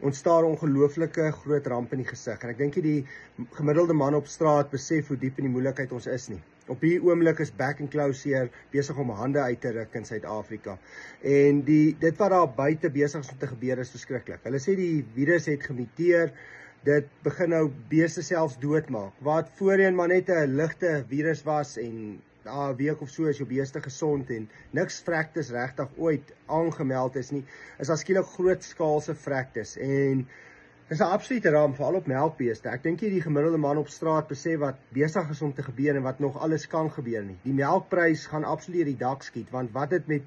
ontstaar ongelooflike groot ramp in die gesig. En ek dink die gemiddelde man op straat besef hoe diep in die moeilikheid ons is nie. Op die oomblik is Back and Close besig om hande uit te ruk in Suid-Afrika. En dit wat daar buite besig is om te gebeur is verskriklik. Hulle sê die virus het gemuteer, dit begin nou beeste selfs doodmaak. Wat voorheen maar net 'n ligte virus was en 'n week of so is jou beeste gesond en niks vrektes regtig ooit aangemeld is nie, is daar skielik grootskaalse vrektes en dis 'n absolute ramp veral op melkbeeste. Ek dink die gemiddelde man op straat besef wat besig is om te gebeur en wat nog alles kan gebeur nie. Die melkprys gaan absoluut die dak skiet, want wat dit met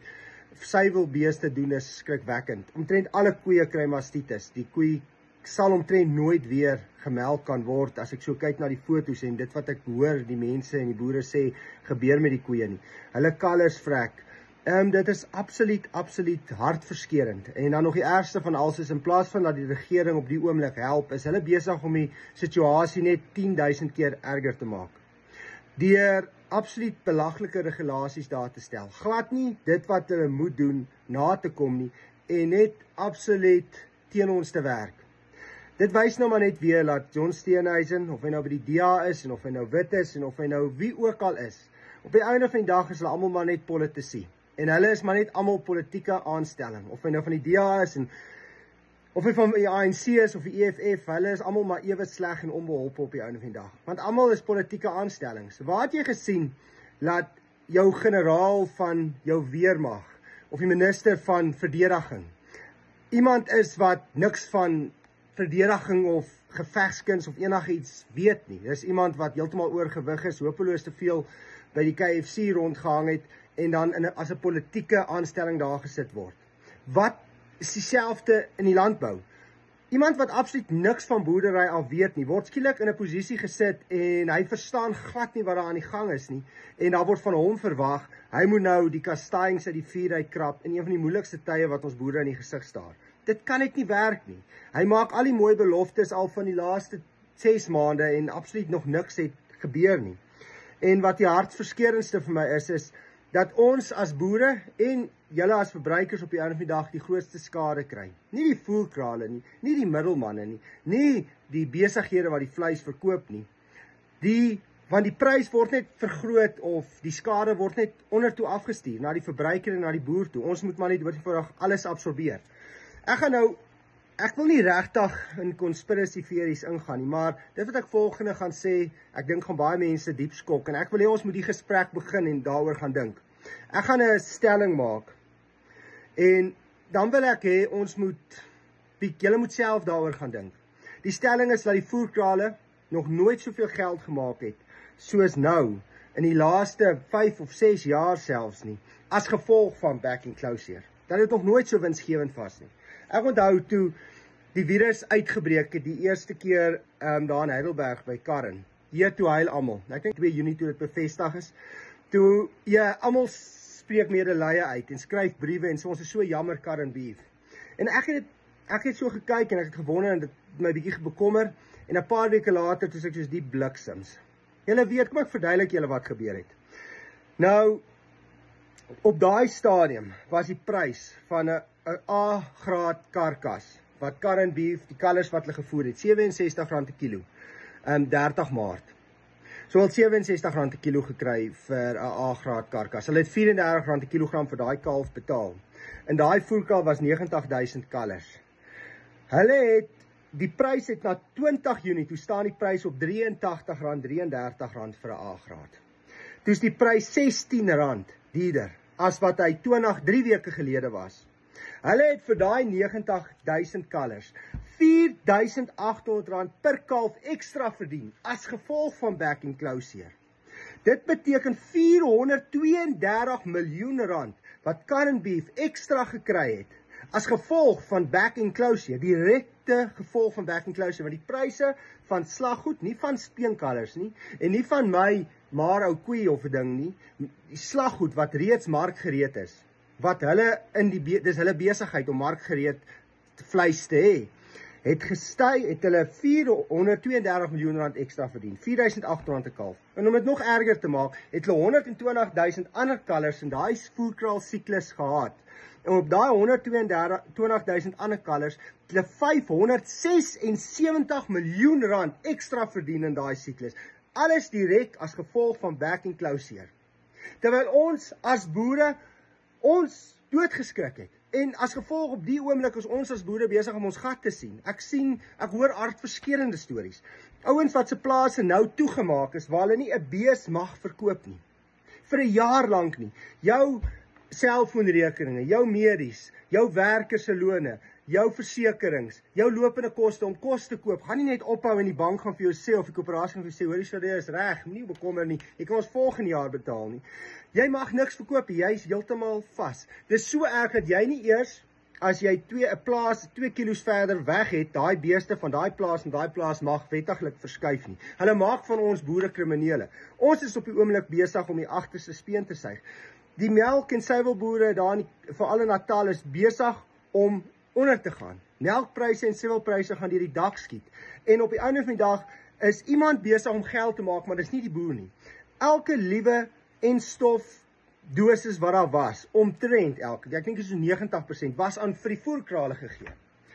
suiwelbeeste doen is skrikwekkend. Omtrent alle koeie kry mastitis. Die koei sal omtrent nooit weer gemelk kan word as ek so kyk na die foto's en dit wat ek hoor die mense en die boere sê gebeur met die koeie nie. Hulle kalvers vrek. Dit is absoluut hartverskeurend. En dan nog die ergste van alles is in plaas van dat die regering op die oomblik help, is hulle besig om die situasie net 10.000 keer erger te maak. Deur absoluut belaglike regulasies daar te stel. Glad nie dit wat hulle moet doen na te kom nie en net absoluut teen ons te werk. Dit wys nou maar net weer dat John Steenhuisen, of hy nou by die DA is en of hy nou wit is en of hy nou wie ook al is, op die einde van die dag is hulle almal maar net politici. En hulle is maar net almal politieke aanstelling, of hy nou van die DA is en of hy van die ANC is of die EFF, hulle is almal maar ewe sleg en onbeholpe op die einde van die dag. Want almal is politieke aanstellings. Waar het jy gesien dat jou generaal van jou weermag of die minister van verdediging iemand is wat niks van verdediging of gevegskuns of enigiets weet nie. Dis iemand wat heeltemal oorgewig is, hopeloos te veel by die KFC rondgehang het en dan as 'n politieke aanstelling daar gesit word. Wat is dieselfde in die landbou? Iemand wat absoluut niks van boerdery al weet nie, word skielik in 'n posisie gesit en hy verstaan glad nie wat daar aan die gang is nie. En daar word van hom verwag, hy moet nou die kastanjes uit die vuur uitkrap in een van die moeilikste tye wat ons boere in die gesig staar. Dit kan net nie werk nie. Hy maak al die mooi beloftes al van die laaste 6 maande en absoluut nog niks het gebeur nie. En wat die hartverskeurendste vir my is dat ons as boere en julle as verbruikers op die einde van die dag die grootste skade kry. Nie die voerkrale nie, nie die middelmanne nie, nie die besighede wat die vleis verkoop nie. Want die prys word net vergroot of die skade word net ondertoe afgestuur na die verbruiker en na die boer toe. Ons moet maar net doodgewoon alles absorbeer. Ek wil nie regtig in conspiracy theories ingaan nie, maar dit wat ek volgende gaan sê, ek dink gaan baie mense diep skok en ek wil hê ons moet die gesprek begin en daaroor gaan dink. Ek gaan 'n stelling maak en dan wil ek hê julle moet self daaroor gaan dink. Die stelling is dat die voerkrale nog nooit soveel geld gemaak het soos nou in die laaste 5 of 6 jaar selfs nie, as gevolg van Back and Close. Dat dit nog nooit so winsgewend was nie. Ek onthou toe die virus uitgebreek het die eerste keer daar in Heidelberg by Karren. Hier toe huil almal. Ek dink 2 Junie toe dit bevestig is. Toe almal spreek medelee uit en skryf briewe en sê ons is so jammer Karren Beef. En ek het so gekyk en ek het gewonder en dit my bietjie bekommer en 'n paar weke later toe ek soos die bliksems. Julle weet, kom ek verduidelik julle wat gebeur het. Nou op daai stadium was die prys van 'n A-graad karkas wat Karren Beef, die kalvers wat hulle gevoer het, R67 per kilo, 30 Maart. So al R67 per kilo gekry vir 'n A-graad karkas. Hulle het R34 per kilogram vir daai kalf betaal. En daai voerkalf was 90.000 kalvers. Die prys het na 20 Junie, toe staan die prys op R83 vir 'n A-graad. Toe is die prys R16 duurder as wat hy 3 weke gelede was. Hulle het vir daai 90.000 kalvers R4.800 per kalf ekstra verdien as gevolg van Back and Close. Dit beteken R432 miljoen wat Karren Beef ekstra gekry het as gevolg van Back and Close, direkte gevolg van Back and Close, want die pryse van slaggoed, nie van speenkalvers nie, en nie van my maar ou koei of 'n ding nie, die slaggoed wat reeds markgereed is, wat hulle dis hulle besigheid om markgereed vleis te hê. het hulle 432 miljoen rand ekstra verdien, 4.800 'n kalf. En om dit nog erger te maak, het hulle 120.000 ander kalvers in daai voerkraal siklus gehad. En op daai 122.000 ander kalvers het hulle 576 miljoen rand ekstra verdien in daai siklus. Alles direk as gevolg van back and claw seer. Terwyl ons as boere ons doodgeskrik het. En as gevolg op die oomblik is ons as boere besig om ons gat te sien. Ek hoor hartverskeurende stories. Ouens wat se plase nou toegemaak is, waar hulle nie 'n bees mag verkoop nie. Vir 'n jaar lank nie. Jou selfoonrekeninge, jou medies, jou werkers se lone, jou versekerings, jou lopende koste om kos te koop, gaan nie net ophou en die bank gaan vir jou sê, of die koöperasie gaan vir jou sê, hoorie, dit is reg, moenie bekommer nie, jy kan ons volgende jaar betaal nie. Jy mag niks verkoop nie, jy is heeltemal vas. Dis so erg dat jy nie eers, as jy 'n plaas 2 kilos verder weg het, daai beeste van daai plaas en daai plaas mag wettiglik verskuif nie. Hulle maak van ons boere kriminele. Ons is op die oomblik besig om die agterste speen te suig. Die melk- en suiwelboere daar veral in Natal is besig om onder te gaan. Melkpryse en suiwelpryse gaan deur die dak skiet. En op die einde van die dag is iemand besig om geld te maak, maar dis nie die boer nie. Elke liewe enstof dosis wat daar was, omtrent elke, ek dink is so 90%, was aan vir die voerkrale gegee.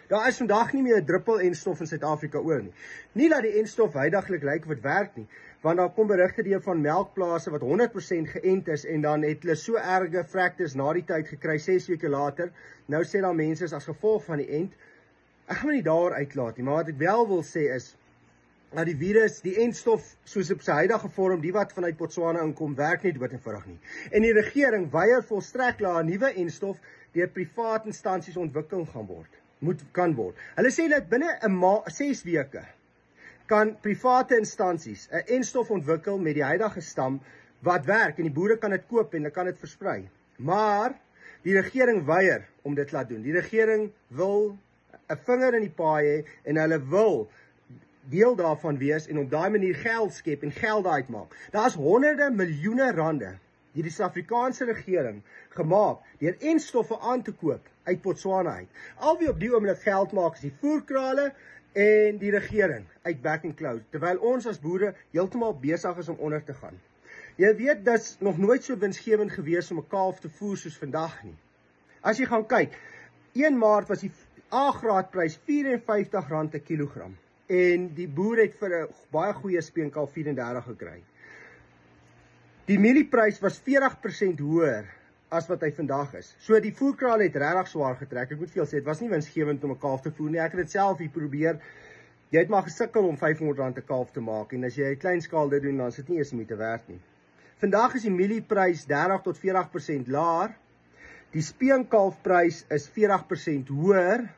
Daar is vandag nie meer 'n druppel enstof in Suid-Afrika oor nie. Nie dat die enstof heidaglik lyk of dit werk nie, want daar kom berigte deur van melkplase wat 100% geënt is en dan het hulle so erge fractures na die tyd gekry 6 weke later. Nou sê daar mense is as gevolg van die ent. Ek gaan my nie daar uitlaat nie, maar wat ek wel wil sê is dat die virus, die entstof soos op sy huidige vorm, die wat vanuit Botswana inkom, werk nie dood eenvoudig nie. En die regering weier volstrek dat 'n nuwe entstof deur privaat instansies ontwikkel kan word. Hulle sê dat binne 6 weke kan private instansies 'n entstof ontwikkel met die huidige stam wat werk en die boere kan dit koop en hulle kan dit versprei. Maar die regering weier om dit laat doen. Die regering wil 'n vinger in die paai hê en hulle wil deel daarvan wees en op daai manier geld skep en geld uitmaak. Daar's honderde miljoene rande deur die Suid-Afrikaanse regering gemaak deur entstowwe aan te koop uit Botswana uit. Al wie op die oomblik geld maak is die voerkrale en die regering uit back and claw, terwyl ons as boere heeltemal besig is om onder te gaan. Jy weet, dit's nog nooit so winsgewend gewees om 'n kalf te voer soos vandag nie. As jy gaan kyk, 1 Maart was die A-graadprys R54 per kilogram. En die boer het vir 'n baie goeie speenkalf 34 gekry. Die mielieprys was 40% hoër as wat hy vandag is. So die voerkraal het regtig swaar getrek. Ek moet veel sê, dit was nie winsgewend om 'n kalf te voer nie. Ek het dit self hier probeer. Jy het maar gesukkel om R500 'n kalf te maak en as jy 'n klein skaal dit doen, dan is dit nie eens moeite werd nie. Vandag is die mielieprys 30 tot 40% laer. Die speenkalfprys is 40% hoër.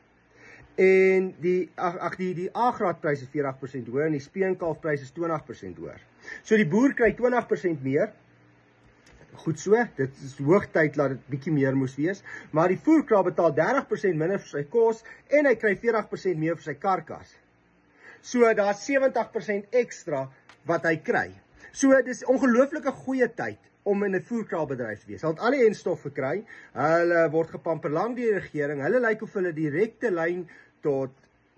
En die A-graadprys is 40% hoër en die speenkalfprys is 20% hoër. So die boer kry 20% meer. Goed so, dit is hoogtyd dat dit bietjie meer moes wees, maar die voerkraal betaal 30% minder vir sy kos en hy kry 40% meer vir sy karkas. So daar's 70% ekstra wat hy kry. So dis ongelooflike goeie tyd om in 'n voerkraalbedryf te wees. Hulle het al die enstof gekry, hulle word gepamper lank deur die regering, hulle lyk of hulle direkte lyn tot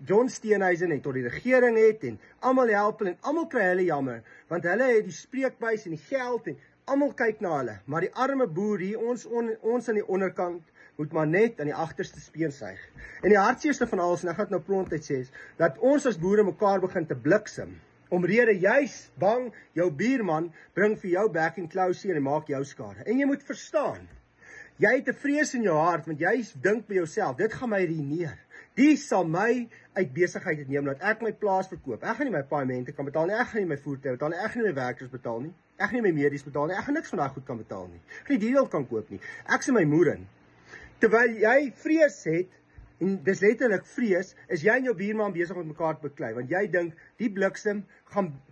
John Steenhuisen en tot die regering het en almal help en almal kry hulle jammer, want hulle het die spreekbuis en die geld en almal kyk na hulle, maar die arme boer hier, ons aan die onderkant, moet maar net aan die agterste speen suig. En die hartseerste van alles, en ek gaan nou prontheid sê, dat ons as boere mekaar begin te bliksem, omrede jy's bang, jou buurman bring vir jou back and claw seer en maak jou skade. En jy moet verstaan, jy het 'n vrees in jou hart, want jy dink by jouself, dit gaan my ruïneer. Die sal my uit besigheid neem, dat ek my plaas verkoop. Ek gaan nie my paaiemente kan betaal nie, ek gaan nie my voertuie betaal nie, ek gaan nie my werkers betaal nie, ek gaan nie my medies betaal nie, ek gaan niks van daai goed kan betaal nie. Ek gaan nie die deel kan koop nie. Ek sê my moeder in. Terwyl jy vrees het, en dis letterlik vrees, is jy en jou buurman besig om mekaar te beklei, want jy dink die bliksem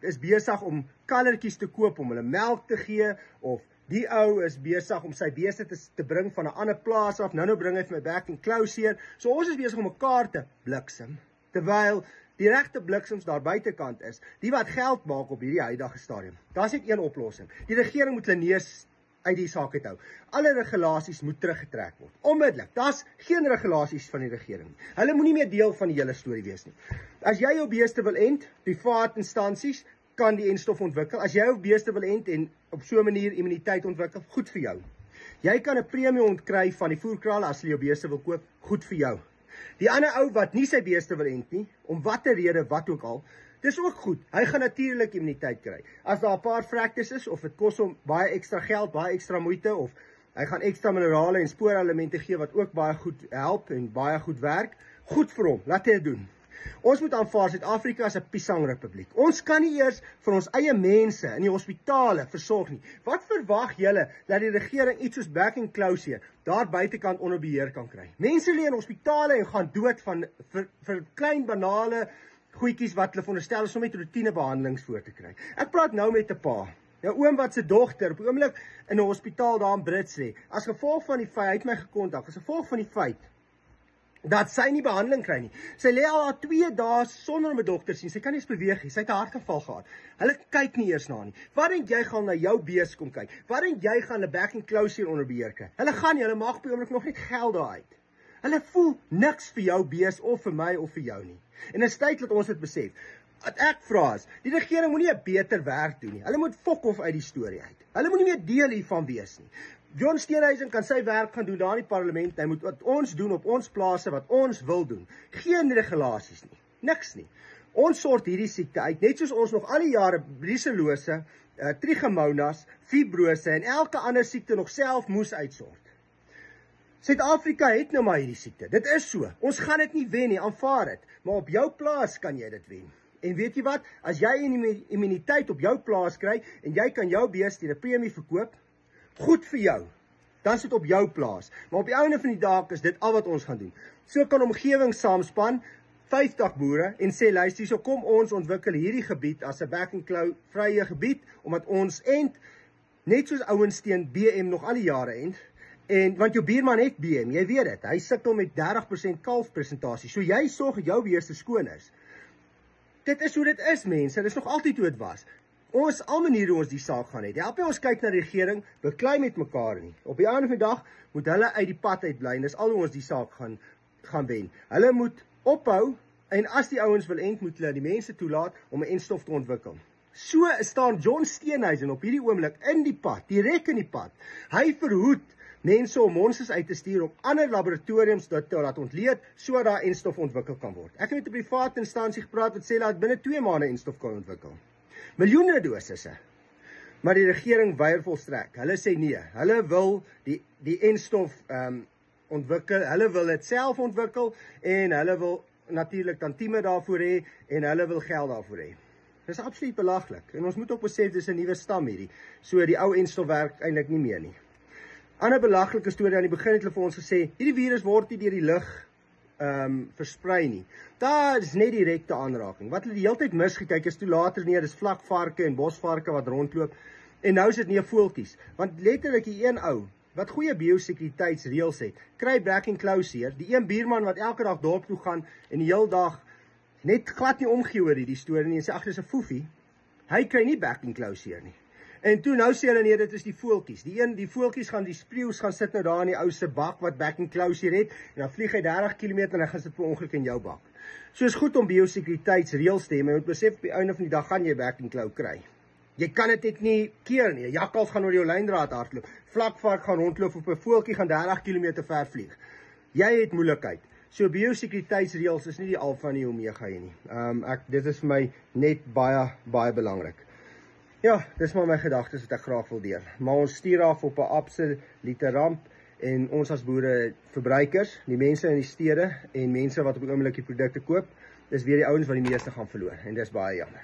is besig om kallertjies te koop om hulle melk te gee, of die ou is besig om sy beeste te bring van 'n ander plaas af, nou bring hy vir my back and claw seer. So ons is besig om mekaar te bliksem, terwyl die regte bliksems daar buitekant is, die wat geld maak op hierdie huidige stadium. Daar's net een oplossing. Die regering moet hulle neus uit die saak uit hou. Alle regulasies moet teruggetrek word. Onmiddellik. Daar's geen regulasies van die regering nie. Hulle moenie meer deel van die hele storie wees nie. As jy jou beeste wil ent, privaat instansies kan die enstof ontwikkel. As jy jou beeste wil ent en op so 'n manier immuniteit ontwikkel, goed vir jou. Jy kan 'n premie ontkry van die voerkrale as jy jou beeste wil koop, goed vir jou. Die ander ou wat nie sy beeste wil ent nie, om watter rede, wat ook al, dis ook goed. Hy gaan natuurlik immuniteit kry. As daar 'n paar fractures is, of dit kos hom baie ekstra geld, baie ekstra moeite, of hy gaan ekstra minerale en spoorelemente gee wat ook baie goed help en baie goed werk, goed vir hom, laat hy dit doen. Ons moet aanvaar, Suid-Afrika is 'n piesangrepubliek. Ons kan nie eers vir ons eie mense in die hospitale versorg nie. Wat verwag julle dat die regering iets soos back and closure daar buitekant onder beheer kan kry? Mense lê in hospitale en gaan dood van vir klein banale goedjies wat hulle veronderstel is om met routinebehandelings voor te kry. Ek praat nou met 'n pa. Nou oom wat se dogter op die oomblik in 'n hospitaal daar in Brits lê. As gevolg van die feit, hy het my gekontak, as gevolg van die feit dat sy nie behandeling kry nie. Sy lê al 2 dae sonder om 'n dokter sien. Sy kan nie eens beweeg nie. Sy het 'n hartaanval gehad. Hulle kyk nie eers na nie. Wat dink jy gaan na jou bees kom kyk? Wat dink jy gaan 'n back and closure onder beheer kry? Hulle gaan nie, hulle mag op die oomblik nog net geld daar uit. Hulle voel niks vir jou bees of vir my of vir jou nie. En dit is tyd dat ons dit besef. Wat ek vra is, die regering moenie 'n beter werk doen nie. Hulle moet fok of uit die storie uit. Hulle moenie meer deel hiervan wees nie. John Steenhuisen kan sy werk gaan doen daar in die parlement. Hy moet wat ons doen op ons plase, wat ons wil doen. Geen regulasies nie. Niks nie. Ons sort hierdie siekte uit, net soos ons nog al die jare brucellose, trichomonas, fibrose en elke ander siekte nog self moes uitsort. Suid-Afrika het nou maar hierdie siekte. Dit is so. Ons gaan dit nie wen nie, aanvaar dit. Maar op jou plaas kan jy dit wen. En weet jy wat? As jy immuniteit op jou plaas kry en jy kan jou beeste teen 'n premie verkoop, goed vir jou. Dan sit op jou plaas. Maar op die einde van die dag is dit al wat ons gaan doen. So kan omgewing saamspan, 50 boere en sê luister, so kom ons ontwikkel hierdie gebied as 'n back and claw vrye gebied omdat ons ent net soos ouens teen BM nog al die jare ent. En want jou buurman het BM, jy weet dit. Hy sukkel met 30% kalfpersentasie. So jy sorg dat jou beeste skoon is. Dit is hoe dit is, mense. Dit is nog altyd hoe dit was. Ons al maniere hoe ons die saak gaan het. Help ons kyk na die regering, beklei met mekaar nie. Op die einde van die dag moet hulle uit die pad uitbly en dis al hoe ons die saak gaan wen. Hulle moet ophou en as die ouens wil ent, moet hulle die mense toelaat om 'n entstof te ontwikkel. So staan John Steenhuisen op hierdie oomblik in die pad, direk in die pad. Hy verhoed mense om monsters uit te stuur op ander laboratoriums te laat ontleed, sodat daar entstof ontwikkel kan word. Ek het met 'n private instansie gepraat wat sê dat binne 2 maande entstof kan ontwikkel. Miljoene dosisse. Maar die regering weier volstrek. Hulle sê nee. Hulle wil die entstof ontwikkel. Hulle wil dit self ontwikkel en hulle wil natuurlik tantieme daarvoor hê en hulle wil geld daarvoor hê. Dis absoluut belaglik. En ons moet ook besef dis 'n nuwe stam hierdie. So die ou entstof werk eintlik nie meer nie. Ander belaglike storie aan die begin het hulle vir ons gesê, hierdie virus word nie deur die lug versprei nie. Daar is net direkte aanraking. Wat hulle die hele tyd misgekyk is toe later neer, dis vlakvarke en bosvarke wat rondloop. En nou is dit nie voeltjies. Want letterlik die een ou wat goeie biosekuriteitsreëls het, kry back and closure. Die een buurman wat elke dag dorp toe gaan en die hele dag net glad nie omgee oor hierdie storie nie en sê ag dis 'n foefie. Hy kry nie back and closure nie. En toe nou sê hulle nee, dit is die voeltjies. Die voeltjies gaan die spreeus gaan sit nou daar in die ou se bak wat back and closure het en dan vlieg hy 30 km en dan gaan sit per ongeluk in jou bak. So is goed om biosekuriteitsreëls te hê, maar jy moet besef op die einde van die dag gaan jy back and claw kry. Jy kan dit net nie keer nie. 'n Jakkals gaan oor jou lyndraad hardloop. Vlakvark gaan rondloop op 'n voeltjie gaan 30 km ver vlieg. Jy het moeilikheid. So biosekuriteitsreëls is nie die alfa en die omega hier nie. Dit is vir my net baie belangrik. Ja, dis maar my gedagtes wat ek graag wil deel. Maar ons stuur af op 'n absolute ramp en ons as boere, verbruikers, die mense in die stede en mense wat op die oomblik die produkte koop, dis weer die ouens wat die meeste gaan verloor en dis baie jammer.